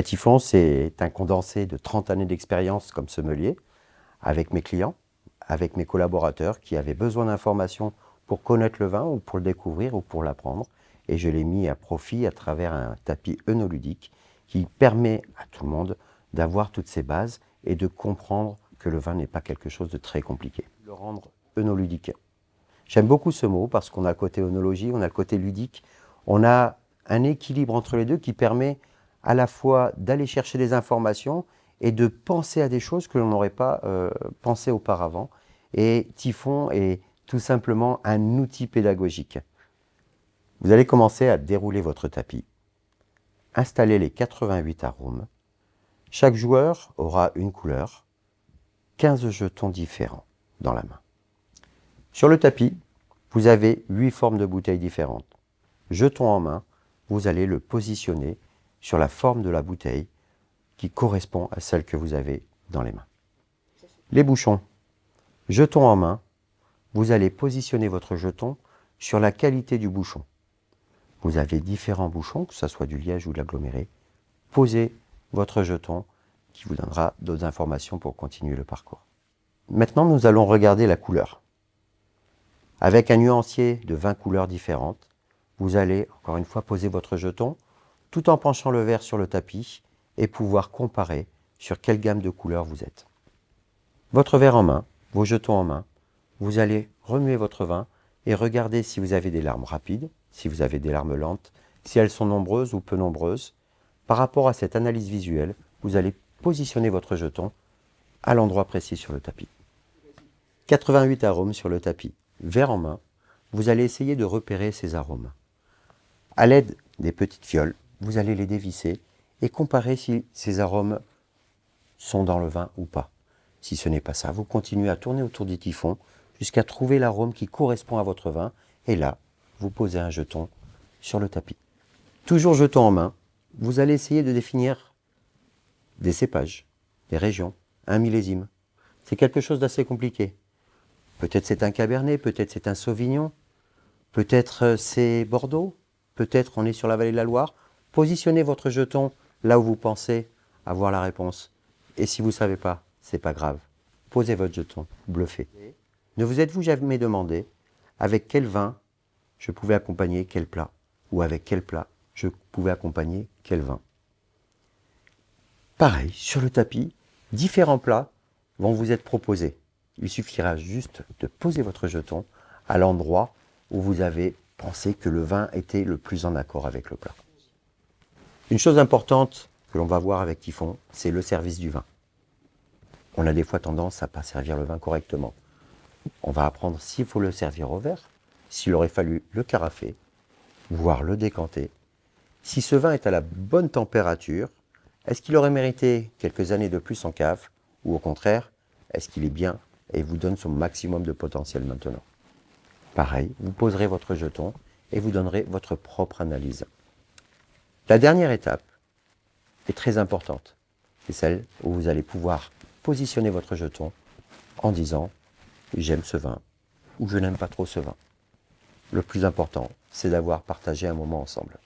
Typhon, c'est un condensé de 30 années d'expérience comme sommelier, avec mes clients, avec mes collaborateurs qui avaient besoin d'informations pour connaître le vin ou pour le découvrir ou pour l'apprendre. Et je l'ai mis à profit à travers un tapis œnoludique qui permet à tout le monde d'avoir toutes ces bases et de comprendre que le vin n'est pas quelque chose de très compliqué. Le rendre œnoludique. J'aime beaucoup ce mot parce qu'on a le côté œnologie, on a le côté ludique, on a un équilibre entre les deux qui permet à la fois d'aller chercher des informations et de penser à des choses que l'on n'aurait pas pensé auparavant. Et Typhon est tout simplement un outil pédagogique. Vous allez commencer à dérouler votre tapis, installer les 88 arômes. Chaque joueur aura une couleur, 15 jetons différents dans la main. Sur le tapis, vous avez 8 formes de bouteilles différentes. Jeton en main, vous allez le positionner sur la forme de la bouteille qui correspond à celle que vous avez dans les mains. Les bouchons. Jeton en main, vous allez positionner votre jeton sur la qualité du bouchon. Vous avez différents bouchons, que ce soit du liège ou de l'aggloméré. Posez votre jeton qui vous donnera d'autres informations pour continuer le parcours. Maintenant, nous allons regarder la couleur. Avec un nuancier de 20 couleurs différentes, vous allez, encore une fois, poser votre jeton tout en penchant le verre sur le tapis et pouvoir comparer sur quelle gamme de couleurs vous êtes. Votre verre en main, vos jetons en main, vous allez remuer votre vin et regarder si vous avez des larmes rapides, si vous avez des larmes lentes, si elles sont nombreuses ou peu nombreuses. Par rapport à cette analyse visuelle, vous allez positionner votre jeton à l'endroit précis sur le tapis. 88 arômes sur le tapis, verre en main, vous allez essayer de repérer ces arômes. À l'aide des petites fioles, vous allez les dévisser et comparer si ces arômes sont dans le vin ou pas. Si ce n'est pas ça, vous continuez à tourner autour du typhon jusqu'à trouver l'arôme qui correspond à votre vin. Et là, vous posez un jeton sur le tapis. Toujours jeton en main, vous allez essayer de définir des cépages, des régions, un millésime. C'est quelque chose d'assez compliqué. Peut-être c'est un Cabernet, peut-être c'est un Sauvignon, peut-être c'est Bordeaux, peut-être on est sur la vallée de la Loire. Positionnez votre jeton là où vous pensez avoir la réponse. Et si vous ne savez pas, c'est pas grave. Posez votre jeton, bluffez. Ne vous êtes-vous jamais demandé avec quel vin je pouvais accompagner quel plat, ou avec quel plat je pouvais accompagner quel vin? Pareil, sur le tapis, différents plats vont vous être proposés. Il suffira juste de poser votre jeton à l'endroit où vous avez pensé que le vin était le plus en accord avec le plat. Une chose importante que l'on va voir avec Typhon, c'est le service du vin. On a des fois tendance à ne pas servir le vin correctement. On va apprendre s'il faut le servir au verre, s'il aurait fallu le carafer, voire le décanter. Si ce vin est à la bonne température, est-ce qu'il aurait mérité quelques années de plus en cave, ou au contraire, est-ce qu'il est bien et vous donne son maximum de potentiel maintenant? Pareil, vous poserez votre jeton et vous donnerez votre propre analyse. La dernière étape est très importante. C'est celle où vous allez pouvoir positionner votre jeton en disant « j'aime ce vin » ou « je n'aime pas trop ce vin ». Le plus important, c'est d'avoir partagé un moment ensemble.